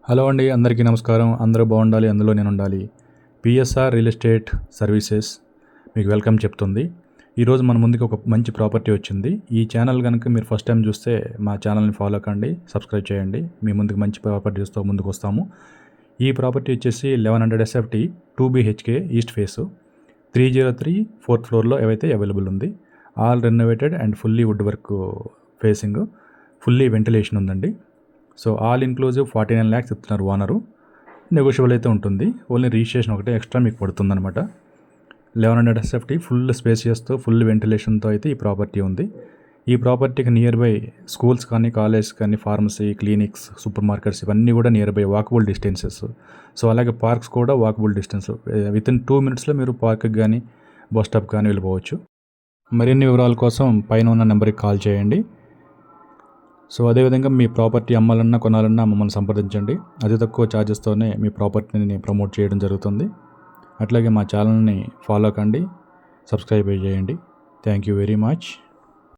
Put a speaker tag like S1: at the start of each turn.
S1: Hello అండి, అందరికీ నమస్కారం. అందరూ బాగుండాలి, అందులో నేను ఉండాలి. పిఎస్ఆర్ రియల్ ఎస్టేట్ సర్వీసెస్ మీకు వెల్కమ్ చెప్తుంది. ఈరోజు మన ముందుకు ఒక మంచి ప్రాపర్టీ వచ్చింది. ఈ ఛానల్ కనుక మీరు ఫస్ట్ టైం చూస్తే మా ఛానల్ని ఫాలో కండి, సబ్స్క్రైబ్ చేయండి. మీ ముందుకు మంచి ప్రాపర్టీస్తో ముందుకు వస్తాము. ఈ ప్రాపర్టీ వచ్చేసి 1100 SFT 2 BHK east face 303 4th ఫ్లోర్లో ఏవైతే అవైలబుల్ ఉంది. All renovated and fully wood work facing, fully ventilation ఉందండి. సో ఆల్ ఇన్క్లూజివ్ 49 lakhs ఇస్తున్నారు ఓనరు. నెగోషియబుల్ అయితే ఉంటుంది. ఓన్లీ రిజిస్ట్రేషన్ ఒకటే ఎక్స్ట్రా మీకు పడుతుందన్నమాట. 1100 SFT ఫుల్ స్పేసియస్తో, ఫుల్ వెంటిలేషన్తో అయితే ఈ ప్రాపర్టీ ఉంది. ఈ ప్రాపర్టీకి నియర్ బై స్కూల్స్ కానీ, కాలేజ్ కానీ, ఫార్మసీ, క్లినిక్స్, సూపర్ మార్కెట్స్ ఇవన్నీ కూడా near by walkable distances. So అలాగే పార్క్స్ కూడా వాకబుల్ డిస్టెన్స్. వితిన్ 2 minutesలో మీరు పార్క్కి కానీ, బస్ స్టాప్ కానీ వెళ్ళిపోవచ్చు. మరిన్ని వివరాల కోసం పైన ఉన్న నెంబర్కి కాల్ చేయండి. సో అదేవిధంగా మీ ప్రాపర్టీ అమ్మాలన్నా, కొనాలన్నా మమ్మల్ని సంప్రదించండి. అతి తక్కువ ఛార్జెస్తోనే మీ ప్రాపర్టీని ప్రమోట్ చేయడం జరుగుతుంది. అట్లాగే మా ఛానల్ని ఫాలో కండి, సబ్స్క్రైబ్ చేయండి. Thank you very much.